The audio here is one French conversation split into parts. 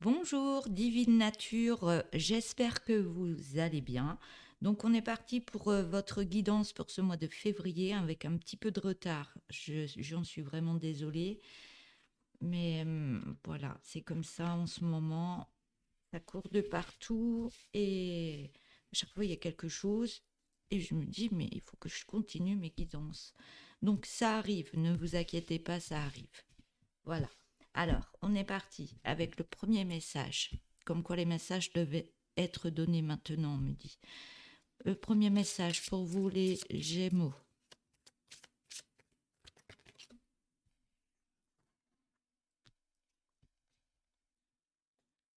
Bonjour, divine nature, j'espère que vous allez bien. Donc on est parti pour votre guidance pour ce mois de février avec un petit peu de retard. J'en suis vraiment désolée, mais voilà, c'est comme ça en ce moment. Ça court de partout et à chaque fois il y a quelque chose et je me dis mais il faut que je continue mes guidances. Donc ça arrive, ne vous inquiétez pas, ça arrive. Voilà. Alors, on est parti avec le premier message. Comme quoi les messages devaient être donnés maintenant, on me dit. Le premier message pour vous, les Gémeaux.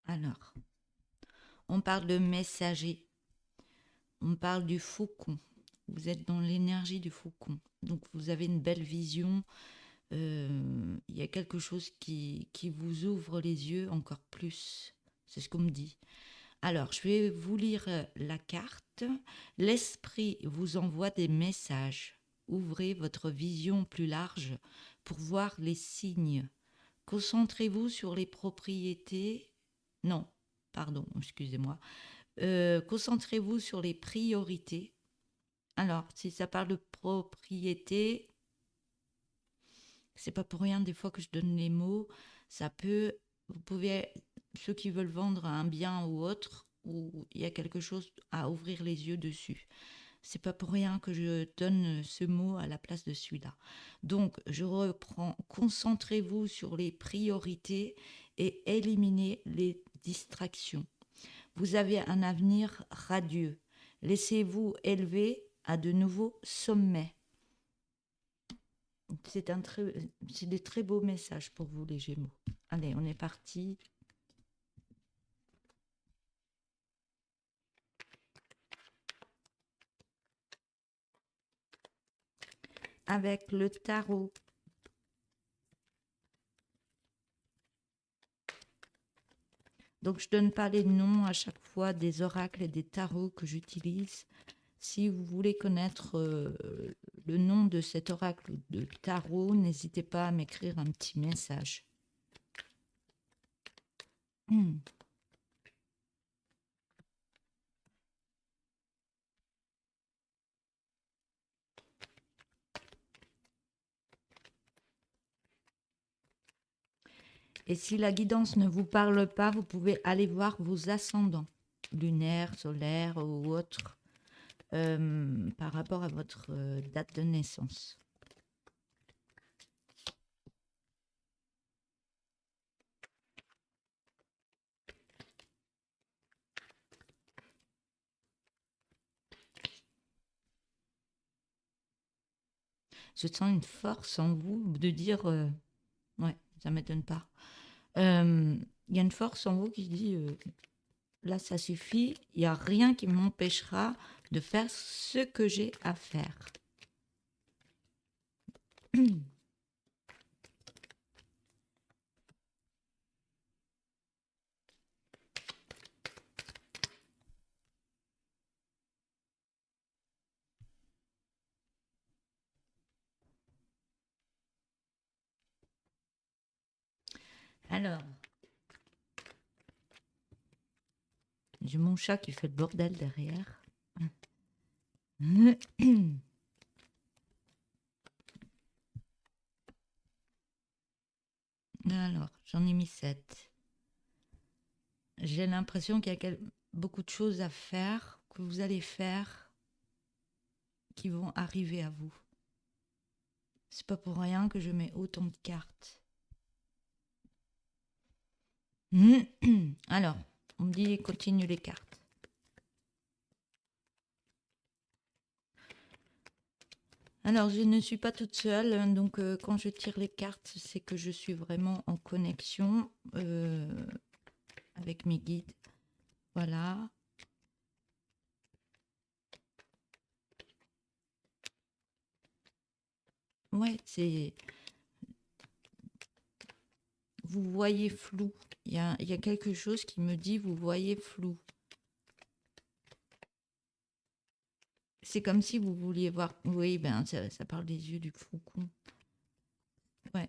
Alors, on parle de messager. On parle du faucon. Vous êtes dans l'énergie du faucon. Donc, vous avez une belle vision. Il y a quelque chose qui vous ouvre les yeux encore plus. C'est ce qu'on me dit. Alors, je vais vous lire la carte. L'esprit vous envoie des messages. Ouvrez votre vision plus large pour voir les signes. Concentrez-vous sur les propriétés. Non, pardon, excusez-moi. Concentrez-vous sur les priorités. Alors, si ça parle de propriété, c'est pas pour rien des fois que je donne les mots. Ça peut, vous pouvez, ceux qui veulent vendre un bien ou autre, où il y a quelque chose à ouvrir les yeux dessus. C'est pas pour rien que je donne ce mot à la place de celui-là. Donc, je reprends. Concentrez-vous sur les priorités et éliminez les distractions. Vous avez un avenir radieux. Laissez-vous élever à de nouveaux sommets. C'est des très beaux messages pour vous, les Gémeaux. Allez, on est parti avec le tarot. Donc, je donne pas les noms à chaque fois des oracles et des tarots que j'utilise. Si vous voulez connaître le nom de cet oracle de tarot, n'hésitez pas à m'écrire un petit message. Hmm. Et si la guidance ne vous parle pas, vous pouvez aller voir vos ascendants, lunaires, solaires ou autres, par rapport à votre date de naissance. Je sens une force en vous de dire, ouais, ça m'étonne pas. Il y a une force en vous qui dit, là, ça suffit, il n'y a rien qui m'empêchera de faire ce que j'ai à faire. Alors, j'ai mon chat qui fait le bordel derrière. Alors, j'en ai mis 7. J'ai l'impression qu'il y a beaucoup de choses à faire, que vous allez faire, qui vont arriver à vous. C'est pas pour rien que je mets autant de cartes. Alors, on me dit continue les cartes. Alors, je ne suis pas toute seule, donc quand je tire les cartes, c'est que je suis vraiment en connexion avec mes guides. Voilà. Ouais, c'est. Vous voyez flou. Il y a quelque chose qui me dit vous voyez flou. C'est comme si vous vouliez voir. Oui, ben ça parle des yeux du faucon. Ouais.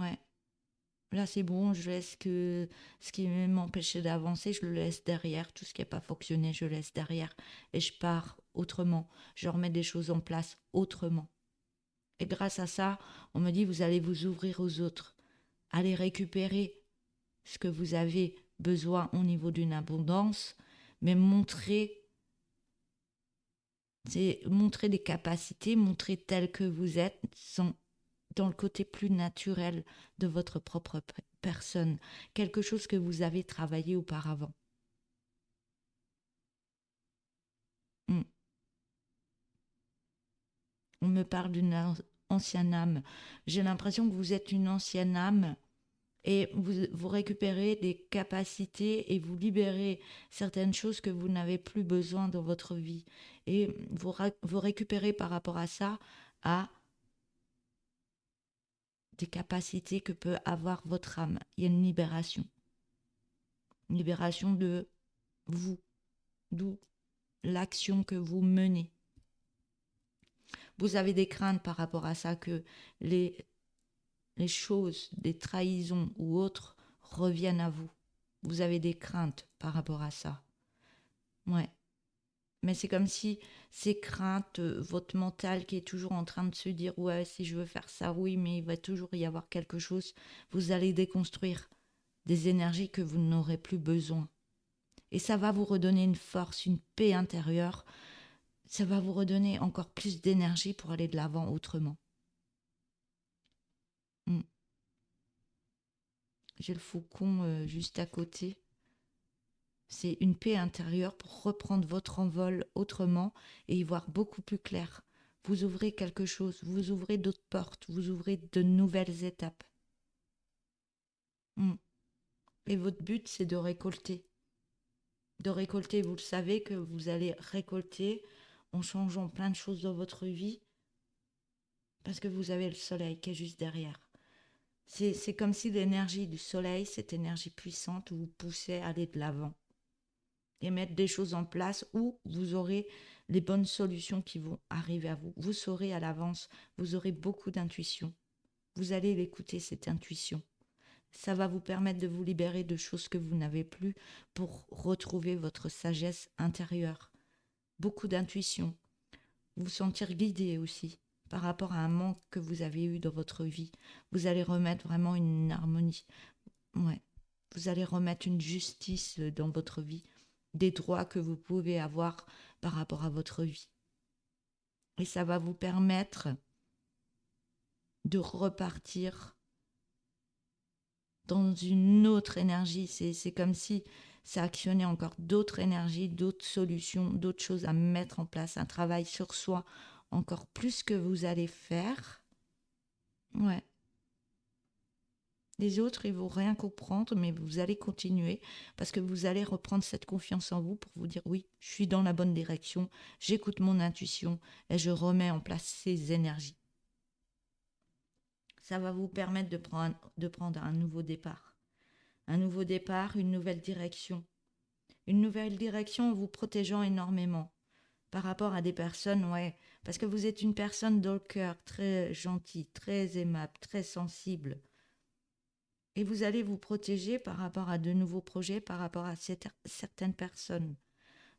Ouais. Là, c'est bon, je laisse que ce qui m'empêchait d'avancer, je le laisse derrière. Tout ce qui n'a pas fonctionné, je laisse derrière. Et je pars autrement. Je remets des choses en place autrement. Et grâce à ça, on me dit, vous allez vous ouvrir aux autres. Allez récupérer ce que vous avez besoin au niveau d'une abondance, mais montrer des capacités, montrer tel que vous êtes, dans le côté plus naturel de votre propre personne, quelque chose que vous avez travaillé auparavant. Mm. On me parle d'une ancienne âme. J'ai l'impression que vous êtes une ancienne âme et vous récupérez des capacités et vous libérez certaines choses que vous n'avez plus besoin dans votre vie. Et vous récupérez par rapport à ça à des capacités que peut avoir votre âme. Il y a une libération de vous, d'où l'action que vous menez. Vous avez des craintes par rapport à ça, que les, les choses, des trahisons ou autres reviennent à vous. Vous avez des craintes par rapport à ça. Ouais. Mais c'est comme si ces craintes, votre mental qui est toujours en train de se dire ouais, si je veux faire ça, oui, mais il va toujours y avoir quelque chose, vous allez déconstruire des énergies que vous n'aurez plus besoin. Et ça va vous redonner une force, une paix intérieure. Ça va vous redonner encore plus d'énergie pour aller de l'avant autrement. Mm. J'ai le faucon juste à côté. C'est une paix intérieure pour reprendre votre envol autrement et y voir beaucoup plus clair. Vous ouvrez quelque chose, vous ouvrez d'autres portes, vous ouvrez de nouvelles étapes. Mm. Et votre but, c'est de récolter. De récolter, vous le savez que vous allez récolter en changeant plein de choses dans votre vie parce que vous avez le soleil qui est juste derrière. C'est comme si l'énergie du soleil, cette énergie puissante, vous poussait à aller de l'avant et mettre des choses en place où vous aurez les bonnes solutions qui vont arriver à vous. Vous saurez à l'avance, vous aurez beaucoup d'intuition. Vous allez l'écouter, cette intuition. Ça va vous permettre de vous libérer de choses que vous n'avez plus pour retrouver votre sagesse intérieure. Beaucoup d'intuition. Vous sentir guidé aussi par rapport à un manque que vous avez eu dans votre vie. Vous allez remettre vraiment une harmonie. Ouais. Vous allez remettre une justice dans votre vie, des droits que vous pouvez avoir par rapport à votre vie. Et ça va vous permettre de repartir dans une autre énergie. C'est comme si ça actionnait encore d'autres énergies, d'autres solutions, d'autres choses à mettre en place, un travail sur soi encore plus que vous allez faire. Ouais. Les autres, ils vont rien comprendre, mais vous allez continuer parce que vous allez reprendre cette confiance en vous pour vous dire oui, je suis dans la bonne direction, j'écoute mon intuition et je remets en place ces énergies. Ça va vous permettre de prendre un nouveau départ. Un nouveau départ, une nouvelle direction. Une nouvelle direction en vous protégeant énormément par rapport à des personnes, ouais, parce que vous êtes une personne dans le cœur, très gentille, très aimable, très sensible. Et vous allez vous protéger par rapport à de nouveaux projets, par rapport à certaines personnes.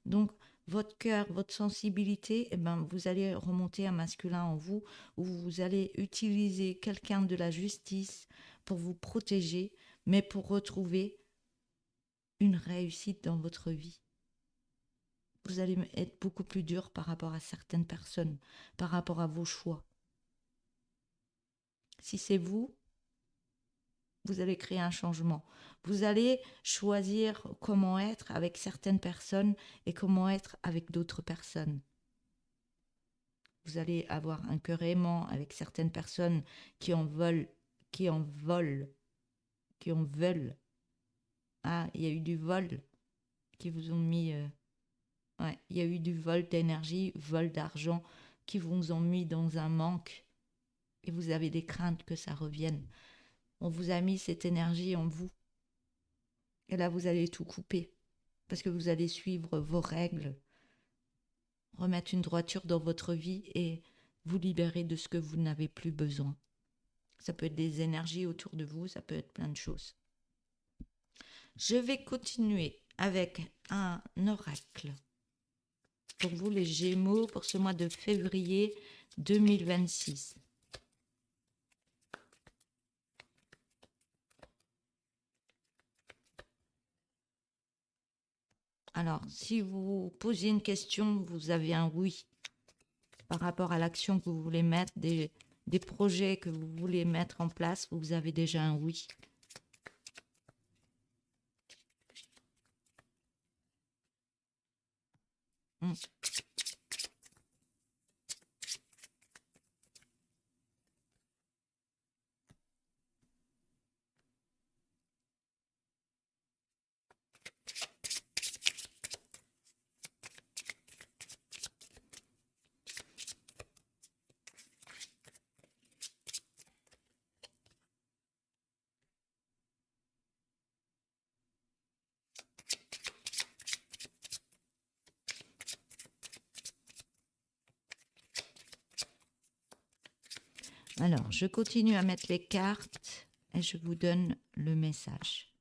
Donc, votre cœur, votre sensibilité, eh ben, vous allez remonter un masculin en vous, où vous allez utiliser quelqu'un de la justice pour vous protéger, mais pour retrouver une réussite dans votre vie. Vous allez être beaucoup plus dur par rapport à certaines personnes, par rapport à vos choix. Si c'est vous, vous allez créer un changement. Vous allez choisir comment être avec certaines personnes et comment être avec d'autres personnes. Vous allez avoir un cœur aimant avec certaines personnes qui en veulent, qui en volent, qui en veulent. Ah, il y a eu du vol qui vous ont mis... ouais, il y a eu du vol d'énergie, vol d'argent qui vous ont mis dans un manque et vous avez des craintes que ça revienne. On vous a mis cette énergie en vous. Et là, vous allez tout couper parce que vous allez suivre vos règles, remettre une droiture dans votre vie et vous libérer de ce que vous n'avez plus besoin. Ça peut être des énergies autour de vous, ça peut être plein de choses. Je vais continuer avec un oracle pour vous les Gémeaux pour ce mois de février 2026. Alors, si vous posez une question, vous avez un oui par rapport à l'action que vous voulez mettre, des projets que vous voulez mettre en place, vous avez déjà un oui. Alors, je continue à mettre les cartes et je vous donne le message.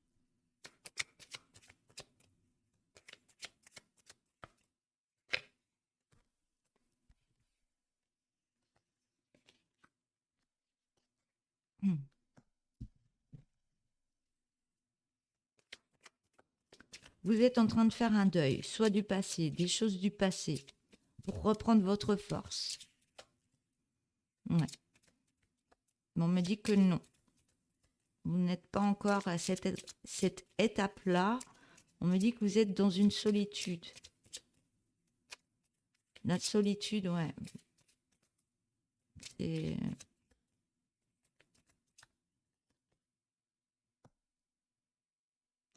Vous êtes en train de faire un deuil, soit du passé, des choses du passé, pour reprendre votre force. Ouais. Mais on me dit que non. Vous n'êtes pas encore à cette étape-là. On me dit que vous êtes dans une solitude. La solitude, ouais. C'est...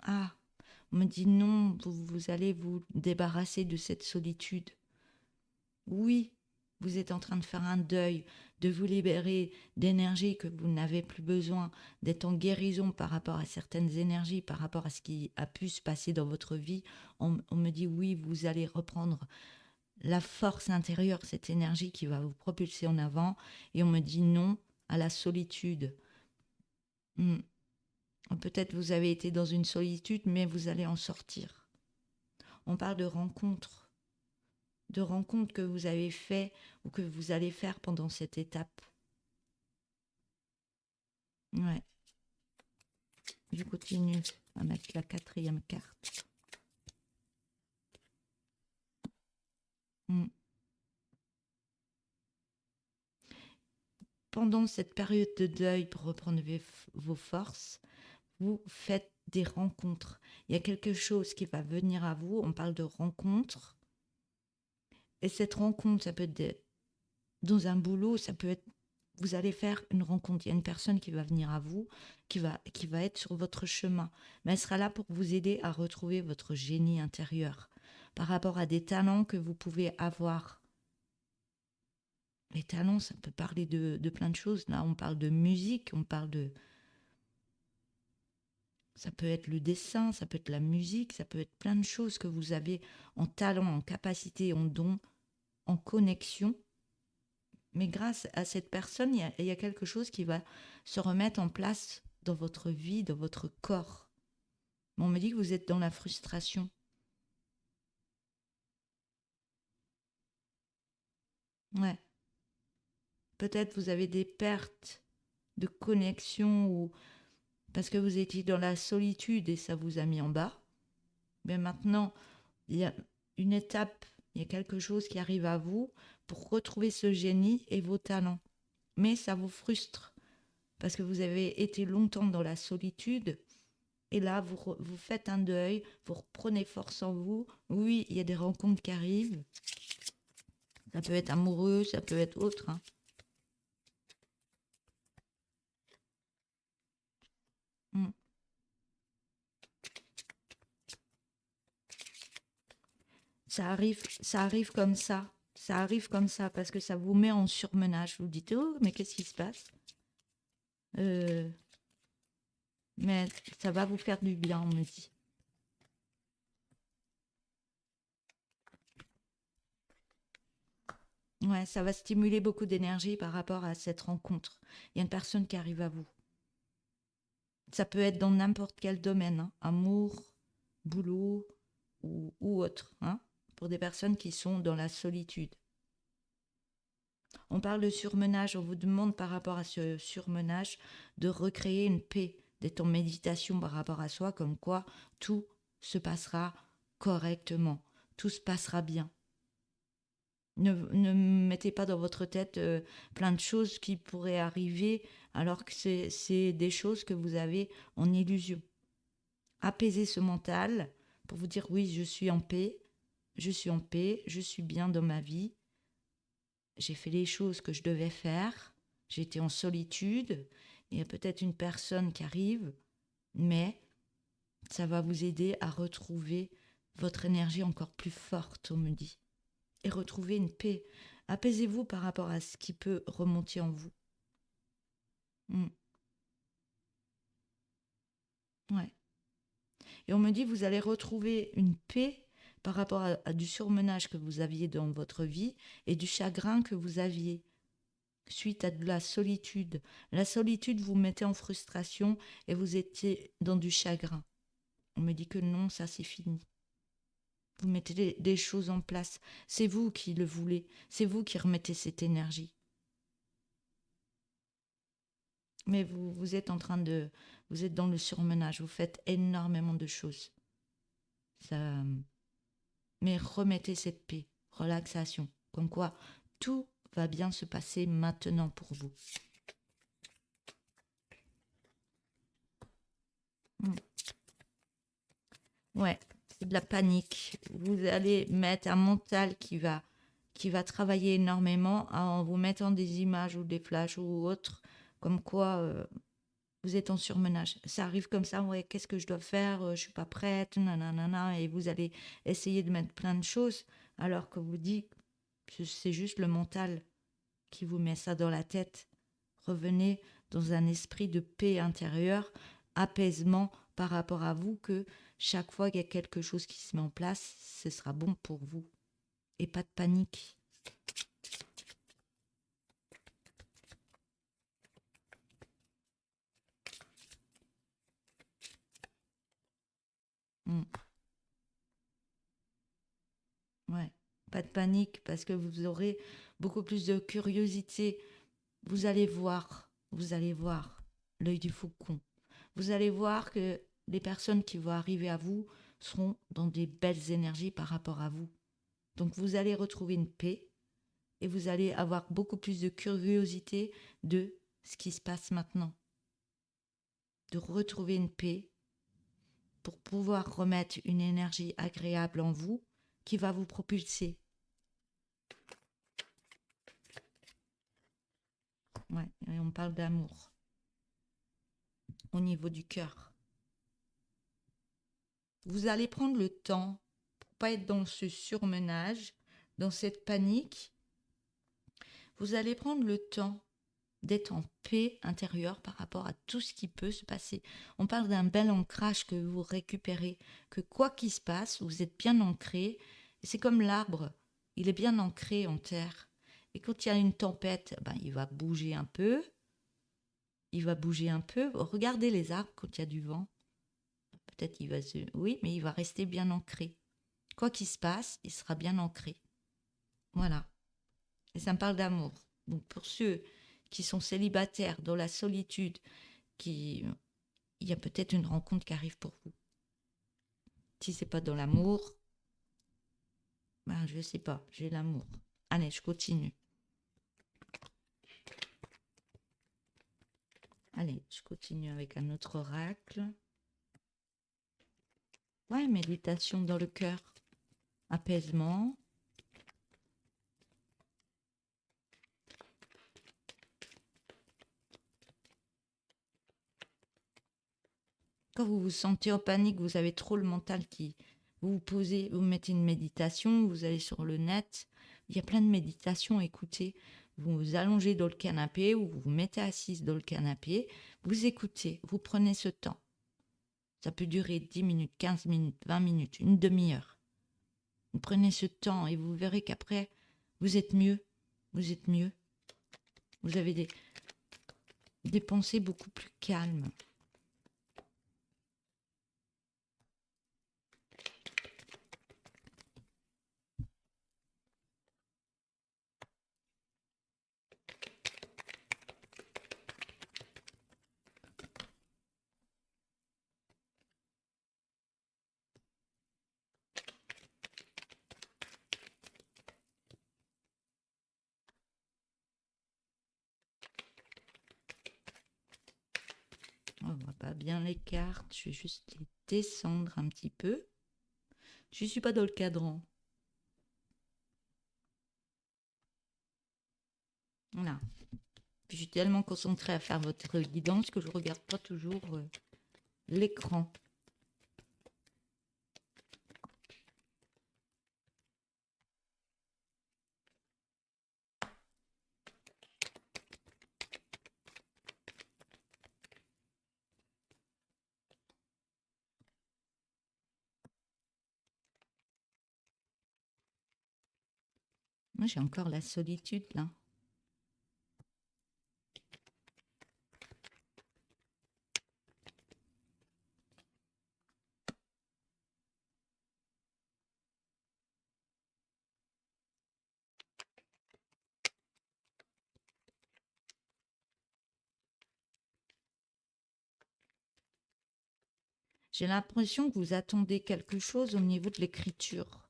Ah, on me dit non, vous allez vous débarrasser de cette solitude. Oui, vous êtes en train de faire un deuil, de vous libérer d'énergie que vous n'avez plus besoin, d'être en guérison par rapport à certaines énergies, par rapport à ce qui a pu se passer dans votre vie. On me dit oui, vous allez reprendre la force intérieure, cette énergie qui va vous propulser en avant. Et on me dit non à la solitude. Peut-être vous avez été dans une solitude, mais vous allez en sortir. On parle de rencontres que vous avez fait ou que vous allez faire pendant cette étape. Ouais. Je continue à mettre la 4e carte. Pendant cette période de deuil, pour reprendre vos forces, vous faites des rencontres. Il y a quelque chose qui va venir à vous. On parle de rencontres. Et cette rencontre, ça peut être dans un boulot, ça peut être... Vous allez faire une rencontre. Il y a une personne qui va venir à vous, qui va être sur votre chemin. Mais elle sera là pour vous aider à retrouver votre génie intérieur par rapport à des talents que vous pouvez avoir. Les talents, ça peut parler de plein de choses. Là, on parle de musique, on parle de... Ça peut être le dessin, ça peut être la musique, ça peut être plein de choses que vous avez en talent, en capacité, en don, en connexion. Mais grâce à cette personne, il y a quelque chose qui va se remettre en place dans votre vie, dans votre corps. On me dit que vous êtes dans la frustration. Ouais. Peut-être vous avez des pertes de connexion ou parce que vous étiez dans la solitude et ça vous a mis en bas. Mais maintenant, il y a une étape, il y a quelque chose qui arrive à vous pour retrouver ce génie et vos talents. Mais ça vous frustre parce que vous avez été longtemps dans la solitude et là, vous faites un deuil, vous reprenez force en vous. Oui, il y a des rencontres qui arrivent. Ça peut être amoureux, ça peut être autre. Ça arrive comme ça. Ça arrive comme ça parce que ça vous met en surmenage. Vous dites, oh, mais qu'est-ce qui se passe Mais ça va vous faire du bien, on me dit. Ouais, ça va stimuler beaucoup d'énergie par rapport à cette rencontre. Il y a une personne qui arrive à vous. Ça peut être dans n'importe quel domaine, hein, amour, boulot ou autre, hein, pour des personnes qui sont dans la solitude. On parle de surmenage, on vous demande par rapport à ce surmenage de recréer une paix, d'être en méditation par rapport à soi, comme quoi tout se passera correctement, tout se passera bien. Ne mettez pas dans votre tête plein de choses qui pourraient arriver alors que c'est des choses que vous avez en illusion. Apaisez ce mental pour vous dire oui, je suis en paix, je suis en paix, je suis bien dans ma vie, j'ai fait les choses que je devais faire, j'étais en solitude, il y a peut-être une personne qui arrive, mais ça va vous aider à retrouver votre énergie encore plus forte, on me dit, et retrouver une paix. Apaisez-vous par rapport à ce qui peut remonter en vous. Ouais. Et on me dit, vous allez retrouver une paix par rapport à du surmenage que vous aviez dans votre vie et du chagrin que vous aviez suite à de la solitude. La solitude vous mettait en frustration et vous étiez dans du chagrin. On me dit que non, ça c'est fini. Vous mettez des choses en place. C'est vous qui le voulez. C'est vous qui remettez cette énergie. Mais vous êtes en train de... Vous êtes dans le surmenage. Vous faites énormément de choses. Ça... Mais remettez cette paix, relaxation. Comme quoi, tout va bien se passer maintenant pour vous. Mm. Ouais, c'est de la panique. Vous allez mettre un mental qui va travailler énormément en vous mettant des images ou des flashs ou autres, comme quoi vous êtes en surmenage. Ça arrive comme ça, ouais, qu'est-ce que je dois faire? Je suis pas prête, nanana, et vous allez essayer de mettre plein de choses, alors que vous dites que c'est juste le mental qui vous met ça dans la tête. Revenez dans un esprit de paix intérieure, apaisement par rapport à vous, que chaque fois qu'il y a quelque chose qui se met en place, ce sera bon pour vous. Et pas de panique. Mm. Ouais, pas de panique parce que vous aurez beaucoup plus de curiosité. Vous allez voir l'œil du faucon. Vous allez voir que les personnes qui vont arriver à vous seront dans des belles énergies par rapport à vous. Donc vous allez retrouver une paix et vous allez avoir beaucoup plus de curiosité de ce qui se passe maintenant. De retrouver une paix pour pouvoir remettre une énergie agréable en vous qui va vous propulser. Ouais, et on parle d'amour au niveau du cœur. Vous allez prendre le temps pour pas être dans ce surmenage, dans cette panique. Vous allez prendre le temps d'être en paix intérieure par rapport à tout ce qui peut se passer. On parle d'un bel ancrage que vous récupérez, que quoi qu'il se passe, vous êtes bien ancré. Et c'est comme l'arbre, il est bien ancré en terre. Et quand il y a une tempête, ben, il va bouger un peu. Il va bouger un peu. Regardez les arbres quand il y a du vent. Peut-être il va se... Oui, mais il va rester bien ancré. Quoi qu'il se passe, il sera bien ancré. Voilà. Et ça me parle d'amour. Donc pour ceux qui sont célibataires, dans la solitude, qui il y a peut-être une rencontre qui arrive pour vous. Si c'est pas dans l'amour, ben je sais pas, j'ai l'amour. Allez, je continue. Allez, je continue avec un autre oracle. Ouais, méditation dans le cœur, apaisement. Quand vous vous sentez en panique, vous avez trop le mental qui vous vous posez, vous mettez une méditation, vous allez sur le net, il y a plein de méditations, écoutez, vous vous allongez dans le canapé ou vous vous mettez assise dans le canapé, vous écoutez, vous prenez ce temps. Ça peut durer 10 minutes, 15 minutes, 20 minutes, une demi-heure. Vous prenez ce temps et vous verrez qu'après, vous êtes mieux. Vous êtes mieux. Vous avez des pensées beaucoup plus calmes. On voit pas bien les cartes. Je vais juste les descendre un petit peu. Je suis pas dans le cadran. Voilà. Puis je suis tellement concentrée à faire votre guidance que je regarde pas toujours l'écran. Moi, j'ai encore la solitude là. J'ai l'impression que vous attendez quelque chose au niveau de l'écriture.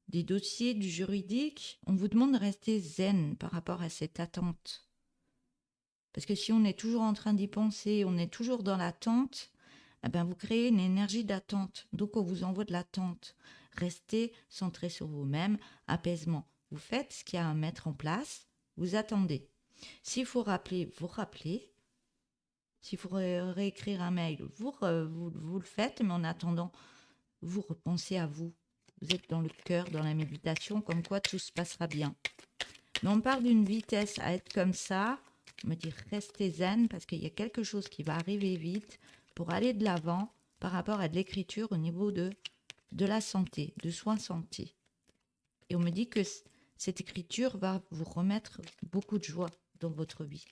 Des dossiers, du juridique, on vous demande de rester zen par rapport à cette attente. Parce que si on est toujours en train d'y penser, on est toujours dans l'attente, eh ben vous créez une énergie d'attente. Donc on vous envoie de l'attente. Restez centré sur vous-même, apaisement. Vous faites ce qu'il y a à mettre en place, vous attendez. S'il faut rappeler, vous rappelez. S'il faut réécrire un mail, vous le faites, mais en attendant, vous repensez à vous. Vous êtes dans le cœur, dans la méditation, comme quoi tout se passera bien. Mais on parle d'une vitesse à être comme ça. On me dit restez zen parce qu'il y a quelque chose qui va arriver vite pour aller de l'avant par rapport à de l'écriture au niveau de la santé, de soins santé. Et on me dit que cette écriture va vous remettre beaucoup de joie dans votre vie.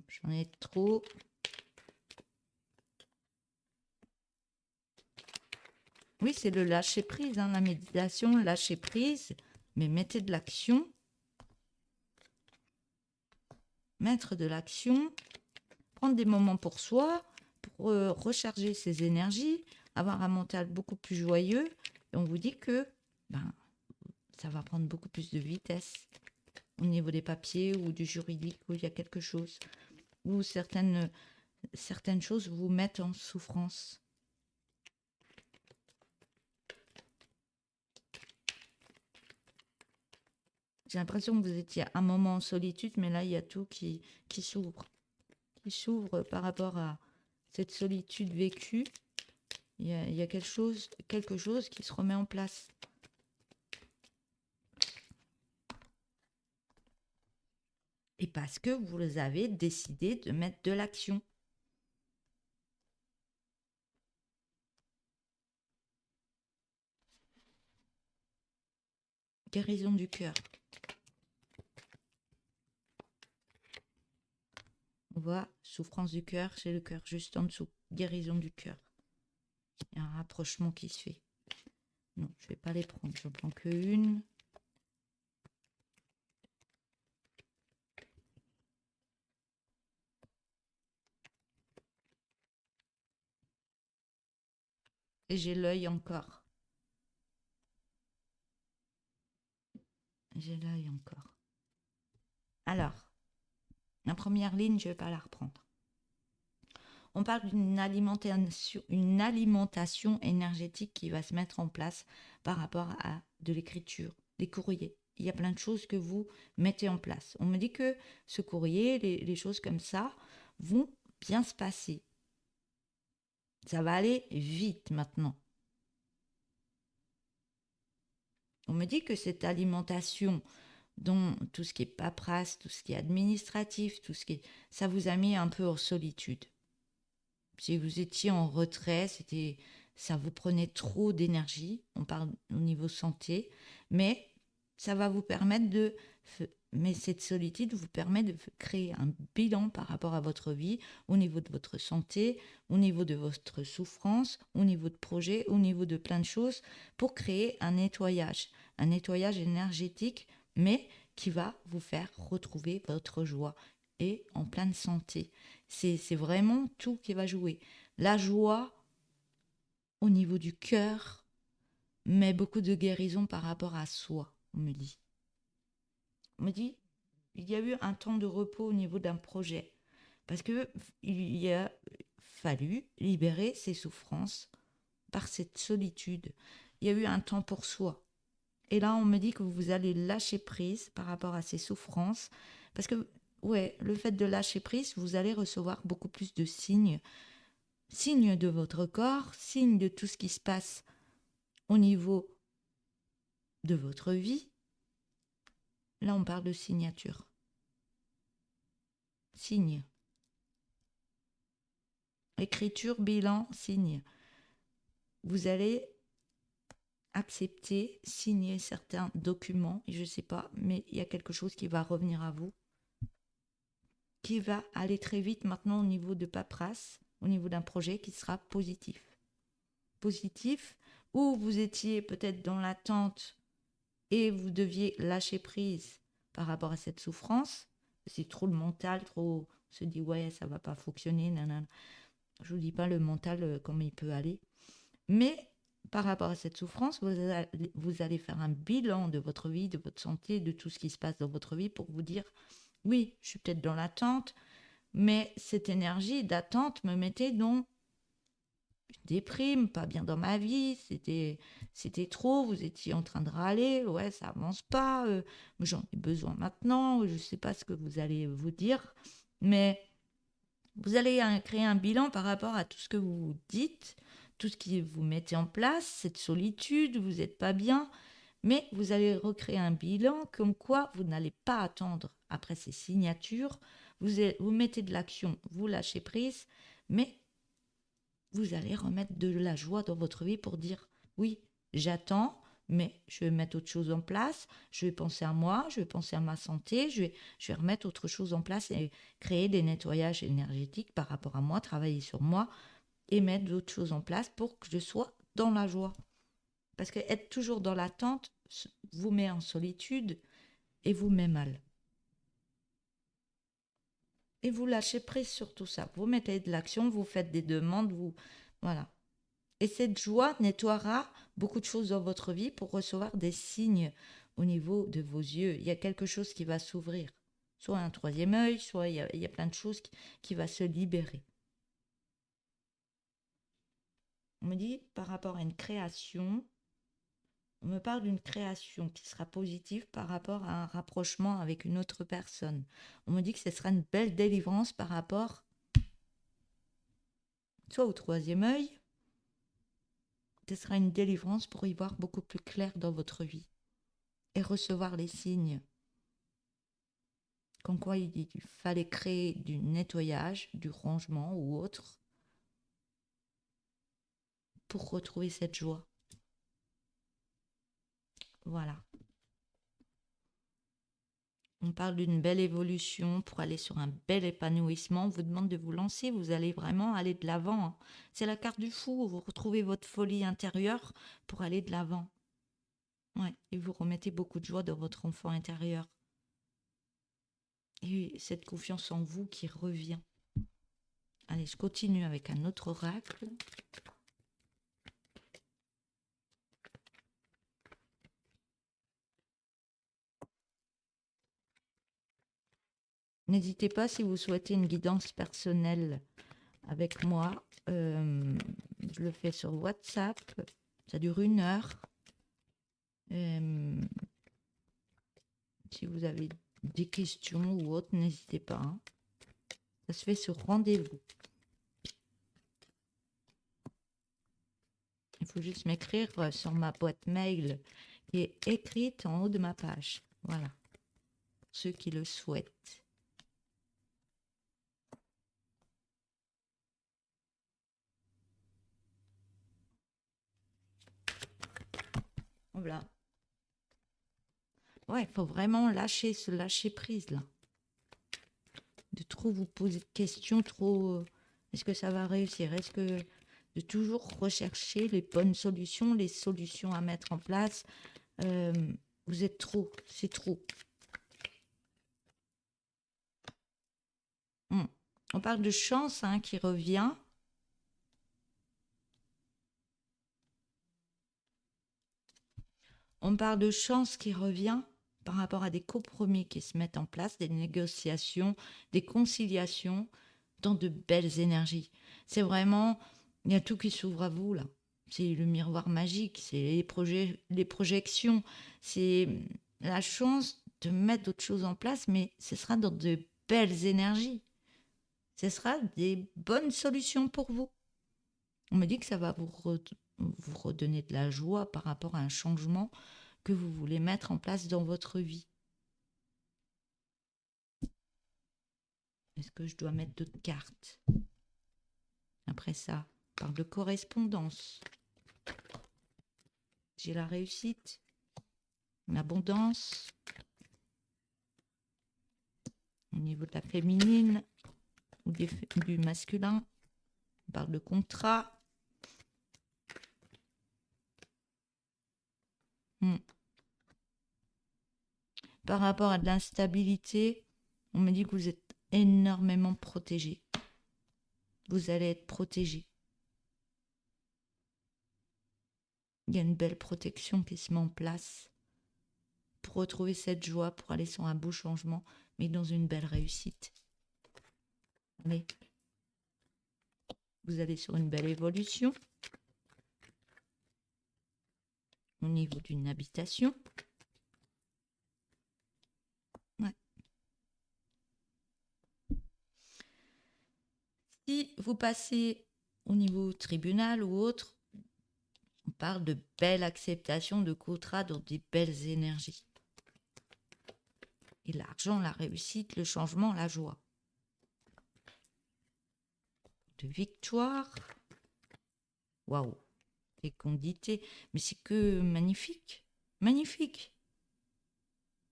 J'en ai trop. Oui, c'est le lâcher prise, hein, la méditation, lâcher prise, mais mettez de l'action. Mettre de l'action, prendre des moments pour soi, pour recharger ses énergies, avoir un mental beaucoup plus joyeux. Et on vous dit que ça va prendre beaucoup plus de vitesse au niveau des papiers ou du juridique où il y a quelque chose. Ou certaines choses vous mettent en souffrance. J'ai l'impression que vous étiez un moment en solitude, mais là, il y a tout qui s'ouvre. Qui s'ouvre par rapport à cette solitude vécue. Il y a quelque chose qui se remet en place. Et parce que vous avez décidé de mettre de l'action. Guérison du cœur. On voit souffrance du cœur, c'est le cœur juste en dessous. Guérison du cœur. Il y a un rapprochement qui se fait. Non, je ne vais pas les prendre, je n'en prends qu'une. Et j'ai l'œil encore. J'ai l'œil encore. Alors, la première ligne, je ne vais pas la reprendre. On parle d'une alimentation énergétique qui va se mettre en place par rapport à de l'écriture, des courriers. Il y a plein de choses que vous mettez en place. On me dit que ce courrier, les choses comme ça, vont bien se passer. Ça va aller vite maintenant. On me dit que cette alimentation, dont tout ce qui est paperasse, tout ce qui est administratif, tout ce qui est, ça vous a mis un peu en solitude. Si vous étiez en retrait, ça vous prenait trop d'énergie. On parle au niveau santé, mais ça va vous permettre mais cette solitude vous permet de créer un bilan par rapport à votre vie, au niveau de votre santé, au niveau de votre souffrance, au niveau de projets, au niveau de plein de choses, pour créer un nettoyage énergétique, mais qui va vous faire retrouver votre joie et en pleine santé. C'est vraiment tout qui va jouer. La joie au niveau du cœur, mais beaucoup de guérison par rapport à soi, on me dit. On me dit, il y a eu un temps de repos au niveau d'un projet, parce que il a fallu libérer ses souffrances par cette solitude. Il y a eu un temps pour soi. Et là, on me dit que vous allez lâcher prise par rapport à ces souffrances, parce que, ouais, le fait de lâcher prise, vous allez recevoir beaucoup plus de signes de votre corps, signes de tout ce qui se passe au niveau de votre vie. Là, on parle de signature. Signe. Écriture, bilan, signe. Vous allez accepter, signer certains documents, et je ne sais pas, mais il y a quelque chose qui va revenir à vous, qui va aller très vite maintenant au niveau de paperasse, au niveau d'un projet qui sera positif. Positif, où vous étiez peut-être dans l'attente et vous deviez lâcher prise par rapport à cette souffrance. C'est trop le mental, trop... On se dit, ouais, ça va pas fonctionner, nanana. Je vous dis pas le mental comme il peut aller. Mais par rapport à cette souffrance, vous allez faire un bilan de votre vie, de votre santé, de tout ce qui se passe dans votre vie pour vous dire, oui, je suis peut-être dans l'attente, mais cette énergie d'attente me mettait dans déprime, pas bien dans ma vie, c'était trop, vous étiez en train de râler, ouais, ça avance pas, j'en ai besoin maintenant, je sais pas ce que vous allez vous dire, mais vous allez créer un bilan par rapport à tout ce que vous dites, tout ce que vous mettez en place, cette solitude, vous n'êtes pas bien, mais vous allez recréer un bilan comme quoi vous n'allez pas attendre après ces signatures, vous mettez de l'action, vous lâchez prise, mais vous allez remettre de la joie dans votre vie pour dire oui, j'attends, mais je vais mettre autre chose en place, je vais penser à moi, je vais penser à ma santé, je vais remettre autre chose en place et créer des nettoyages énergétiques par rapport à moi, travailler sur moi et mettre d'autres choses en place pour que je sois dans la joie. Parce que être toujours dans l'attente vous met en solitude et vous met mal. Et vous lâchez prise sur tout ça. Vous mettez de l'action, vous faites des demandes, vous... Voilà. Et cette joie nettoiera beaucoup de choses dans votre vie pour recevoir des signes au niveau de vos yeux. Il y a quelque chose qui va s'ouvrir. Soit un troisième œil, soit il y a plein de choses qui va se libérer. On me dit par rapport à une création, on me parle d'une création qui sera positive par rapport à un rapprochement avec une autre personne. On me dit que ce sera une belle délivrance par rapport soit au troisième œil, ce sera une délivrance pour y voir beaucoup plus clair dans votre vie et recevoir les signes. Comme quoi il fallait créer du nettoyage, du rangement ou autre pour retrouver cette joie. Voilà. On parle d'une belle évolution pour aller sur un bel épanouissement. On vous demande de vous lancer, vous allez vraiment aller de l'avant, hein. C'est la carte du fou, vous retrouvez votre folie intérieure pour aller de l'avant. Ouais, et vous remettez beaucoup de joie dans votre enfant intérieur. Et cette confiance en vous qui revient. Allez, je continue avec un autre oracle. N'hésitez pas si vous souhaitez une guidance personnelle avec moi. Je le fais sur WhatsApp. Ça dure 1 heure. Si vous avez des questions ou autres, n'hésitez pas, hein. Ça se fait sur rendez-vous. Il faut juste m'écrire sur ma boîte mail qui est écrite en haut de ma page. Voilà. Ceux qui le souhaitent. Voilà. Ouais, il faut vraiment se lâcher prise là. De trop vous poser de questions, trop. Est-ce que ça va réussir? Est-ce que de toujours rechercher les bonnes solutions, les solutions à mettre en place. Vous êtes trop, c'est trop. On parle de chance qui revient. On parle de chance qui revient par rapport à des compromis qui se mettent en place, des négociations, des conciliations dans de belles énergies. C'est vraiment, il y a tout qui s'ouvre à vous là. C'est le miroir magique, c'est les projections, c'est la chance de mettre d'autres choses en place, mais ce sera dans de belles énergies. Ce sera des bonnes solutions pour vous. On me dit que ça va vous redonner de la joie par rapport à un changement que vous voulez mettre en place dans votre vie. Est-ce que je dois mettre d'autres cartes? Après ça, on parle de correspondance. J'ai la réussite, l'abondance. Au niveau de la féminine ou du masculin, on parle de contrat. Par rapport à de l'instabilité, on me dit que vous êtes énormément protégé. Vous allez être protégé. Il y a une belle protection qui se met en place pour retrouver cette joie, pour aller sur un beau changement, mais dans une belle réussite. Allez. Vous allez sur une belle évolution au niveau d'une habitation. Ouais. Si vous passez au niveau tribunal ou autre, on parle de belle acceptation de contrat dans des belles énergies. Et l'argent, la réussite, le changement, la joie. De victoire. Waouh, fécondité. Mais c'est que magnifique. Magnifique.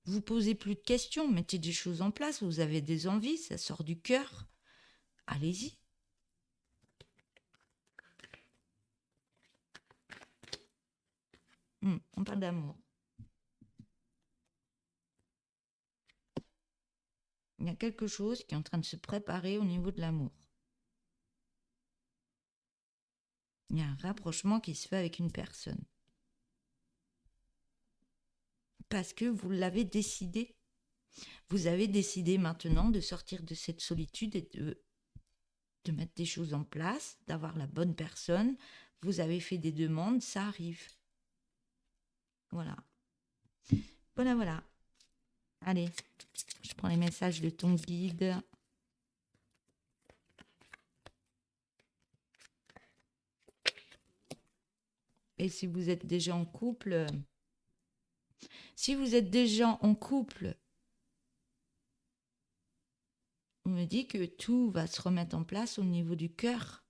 Vous posez plus de questions, mettez des choses en place, vous avez des envies, ça sort du cœur. Allez-y. On parle d'amour. Il y a quelque chose qui est en train de se préparer au niveau de l'amour. Il y a un rapprochement qui se fait avec une personne. Parce que vous l'avez décidé. Vous avez décidé maintenant de sortir de cette solitude et de mettre des choses en place, d'avoir la bonne personne. Vous avez fait des demandes, ça arrive. Voilà. Voilà. Allez, je prends les messages de ton guide. Et si vous êtes déjà en couple, on me dit que tout va se remettre en place au niveau du cœur.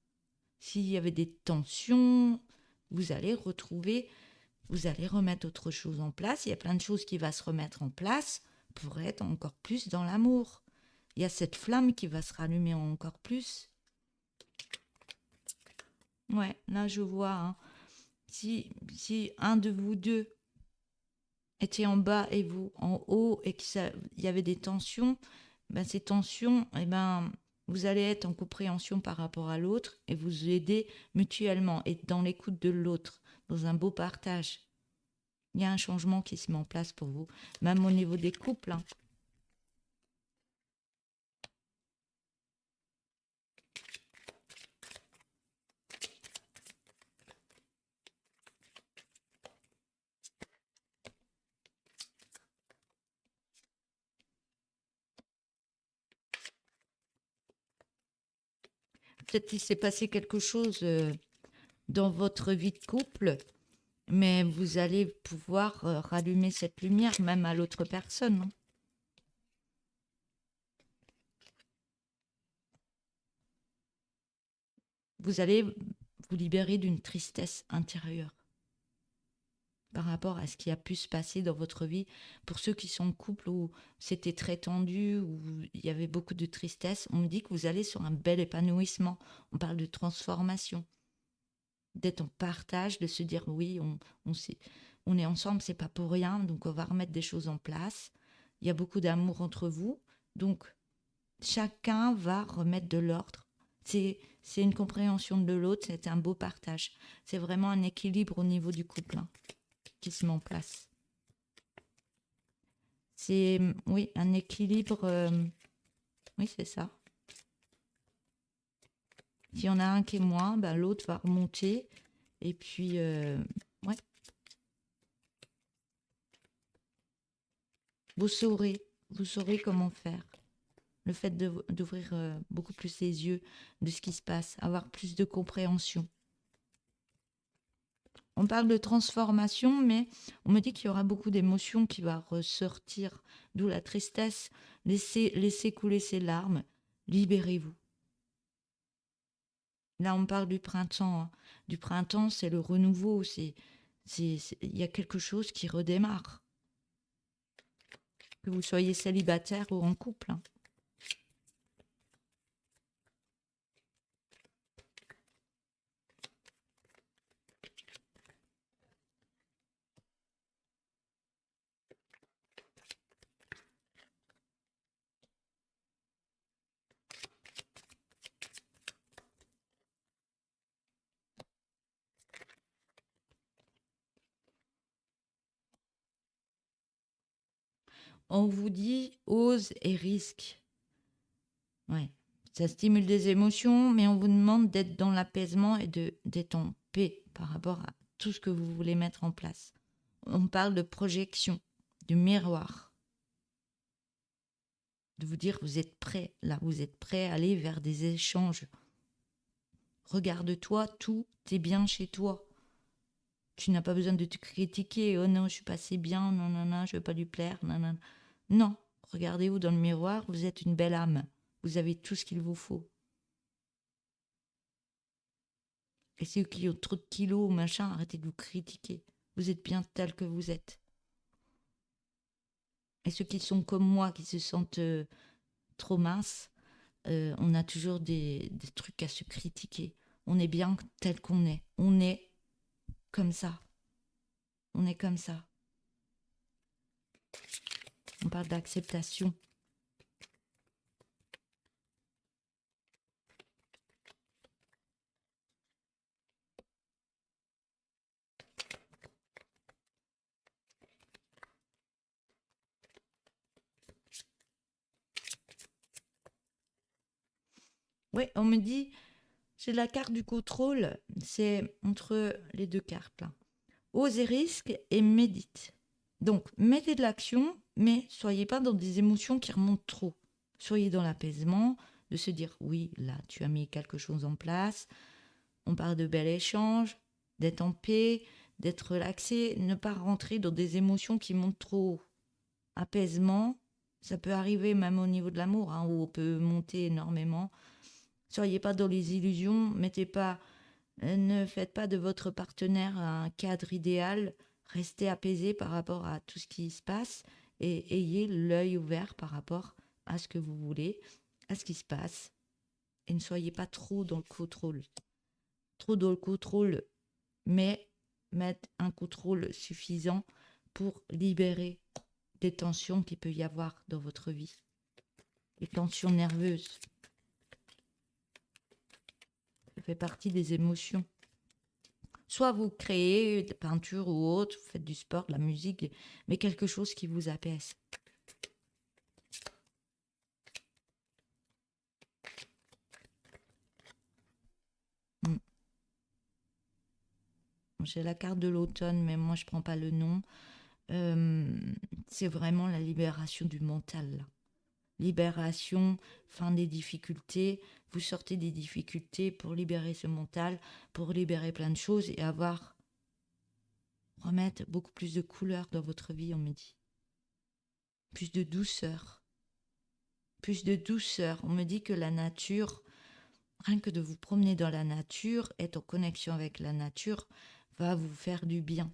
S'il y avait des tensions, vous allez remettre autre chose en place. Il y a plein de choses qui vont se remettre en place pour être encore plus dans l'amour. Il y a cette flamme qui va se rallumer encore plus. Ouais, là je vois. Si un de vous deux était en bas et vous en haut et qu'il y avait des tensions, ces tensions, vous allez être en compréhension par rapport à l'autre et vous aider mutuellement, être dans l'écoute de l'autre, dans un beau partage. Il y a un changement qui se met en place pour vous, même au niveau des couples. peut-être qu'il s'est passé quelque chose dans votre vie de couple, mais vous allez pouvoir rallumer cette lumière même à l'autre personne, hein. Vous allez vous libérer d'une tristesse intérieure par rapport à ce qui a pu se passer dans votre vie. Pour ceux qui sont en couple où c'était très tendu, où il y avait beaucoup de tristesse, on me dit que vous allez sur un bel épanouissement. On parle de transformation, d'être en partage, de se dire oui, on est ensemble, c'est pas pour rien, donc on va remettre des choses en place. Il y a beaucoup d'amour entre vous, donc chacun va remettre de l'ordre. C'est une compréhension de l'autre, c'est un beau partage. C'est vraiment un équilibre au niveau du couple, hein, qui se met en place. C'est, oui, un équilibre. Oui, c'est ça. S'il y en a un qui est moins, ben, l'autre va remonter. Et puis, ouais, vous saurez comment faire. Le fait d'ouvrir beaucoup plus les yeux de ce qui se passe, avoir plus de compréhension. On parle de transformation, mais on me dit qu'il y aura beaucoup d'émotions qui vont ressortir, d'où la tristesse. Laissez couler ces larmes, libérez-vous. Là, on parle du printemps, hein. Du printemps, c'est le renouveau, il y a quelque chose qui redémarre. Que vous soyez célibataire ou en couple, hein. On vous dit ose et risque. Ouais. Ça stimule des émotions, mais on vous demande d'être dans l'apaisement et d'être en paix par rapport à tout ce que vous voulez mettre en place. On parle de projection, du miroir, de vous dire vous êtes prêt, là, vous êtes prêt à aller vers des échanges. Regarde-toi, tout est bien chez toi. Tu n'as pas besoin de te critiquer. Oh non, je suis pas assez bien, non, non, non, je veux pas lui plaire, non, non. Non, regardez-vous dans le miroir, vous êtes une belle âme. Vous avez tout ce qu'il vous faut. Et ceux qui ont trop de kilos, machin, arrêtez de vous critiquer. Vous êtes bien tel que vous êtes. Et ceux qui sont comme moi, qui se sentent trop minces, on a toujours des trucs à se critiquer. On est bien tel qu'on est. On est comme ça. On est comme ça. On parle d'acceptation. Oui, on me dit, c'est la carte du contrôle, c'est entre les deux cartes là. Ose et risque et médite. Donc, mettez de l'action, mais soyez pas dans des émotions qui remontent trop. Soyez dans l'apaisement, de se dire oui, là, tu as mis quelque chose en place. On parle de bel échange, d'être en paix, d'être relaxé, ne pas rentrer dans des émotions qui montent trop haut. Apaisement, ça peut arriver même au niveau de l'amour, hein, où on peut monter énormément. Soyez pas dans les illusions, ne faites pas de votre partenaire un cadre idéal. Restez apaisé par rapport à tout ce qui se passe et ayez l'œil ouvert par rapport à ce que vous voulez, à ce qui se passe. Et ne soyez pas trop dans le contrôle. Trop dans le contrôle, mais mettre un contrôle suffisant pour libérer des tensions qu'il peut y avoir dans votre vie. Les tensions nerveuses. Ça fait partie des émotions. Soit vous créez de la peinture ou autre, vous faites du sport, de la musique, mais quelque chose qui vous apaise. Mm. J'ai la carte de l'automne, mais moi je prends pas le nom. C'est vraiment la libération du mental, là. libération, fin des difficultés. Vous sortez des difficultés pour libérer ce mental, pour libérer plein de choses et remettre beaucoup plus de couleurs dans votre vie, on me dit. Plus de douceur. Plus de douceur. On me dit que la nature, rien que de vous promener dans la nature, être en connexion avec la nature, va vous faire du bien.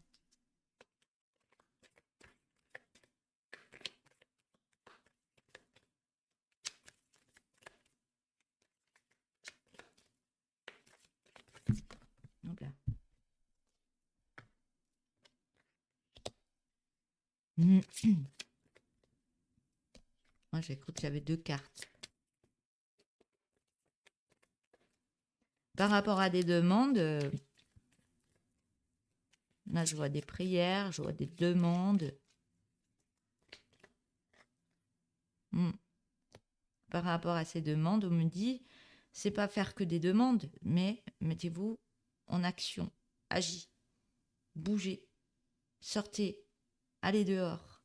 Hop là. Moi, j'ai cru que j'avais 2 cartes. Par rapport à des demandes, là, je vois des prières, je vois des demandes. Par rapport à ces demandes, on me dit, c'est pas faire que des demandes, mais mettez-vous en action, agis, bougez, sortez, allez dehors,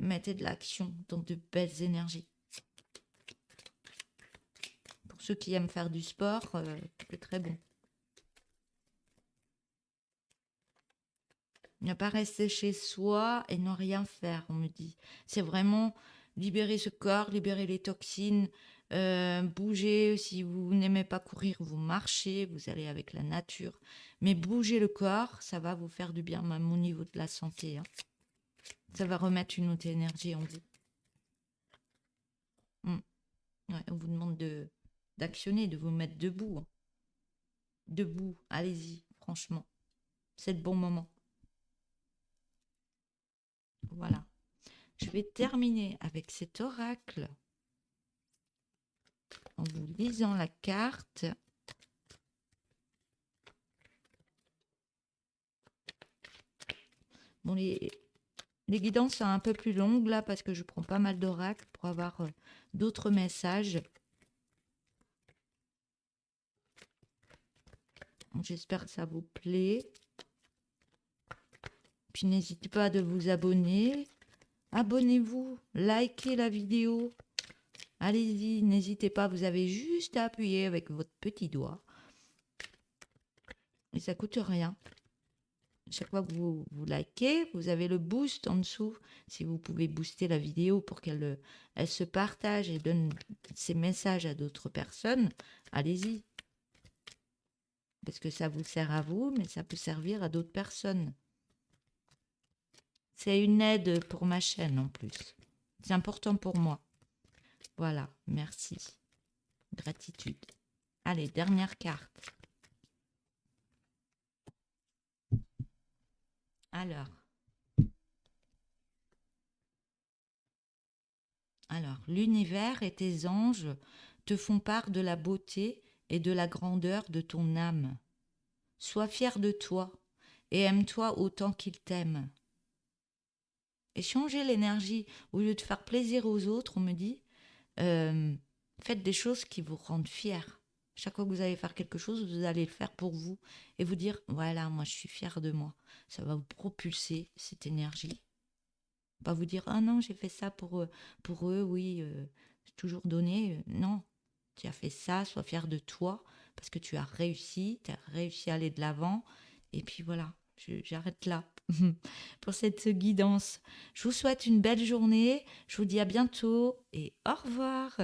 mettez de l'action dans de belles énergies. Pour ceux qui aiment faire du sport, c'est très bon. Ne pas rester chez soi et ne rien faire, on me dit. C'est vraiment libérer ce corps, libérer les toxines, bouger. Si vous n'aimez pas courir, vous marchez, vous allez avec la nature. Mais bouger le corps, ça va vous faire du bien, même au niveau de la santé. Hein. Ça va remettre une autre énergie en vous. Ouais, on vous demande d'actionner, de vous mettre debout. Hein. Debout, allez-y, franchement. C'est le bon moment. Voilà. Je vais terminer avec cet oracle en vous lisant la carte. Bon, les guidances sont un peu plus longues là parce que je prends pas mal d'oracles pour avoir d'autres messages. J'espère que ça vous plaît. Puis n'hésitez pas de vous abonner. Abonnez-vous, likez la vidéo. Allez-y, n'hésitez pas, vous avez juste à appuyer avec votre petit doigt. Et ça coûte rien. Chaque fois que vous likez, vous avez le boost en dessous. Si vous pouvez booster la vidéo pour qu'elle se partage et donne ses messages à d'autres personnes, allez-y. Parce que ça vous sert à vous, mais ça peut servir à d'autres personnes. C'est une aide pour ma chaîne en plus. C'est important pour moi. Voilà, merci. Gratitude. Allez, dernière carte. Alors, l'univers et tes anges te font part de la beauté et de la grandeur de ton âme. Sois fier de toi et aime-toi autant qu'il t'aime. Et changez l'énergie. Au lieu de faire plaisir aux autres, on me dit, faites des choses qui vous rendent fiers. Chaque fois que vous allez faire quelque chose, vous allez le faire pour vous et vous dire, voilà, moi je suis fier de moi. Ça va vous propulser cette énergie. Pas vous dire, ah non, j'ai fait ça pour eux, oui, j'ai toujours donné. Non, tu as fait ça, sois fier de toi, parce que tu as réussi à aller de l'avant. Et puis voilà, j'arrête là pour cette guidance. Je vous souhaite une belle journée, je vous dis à bientôt et au revoir.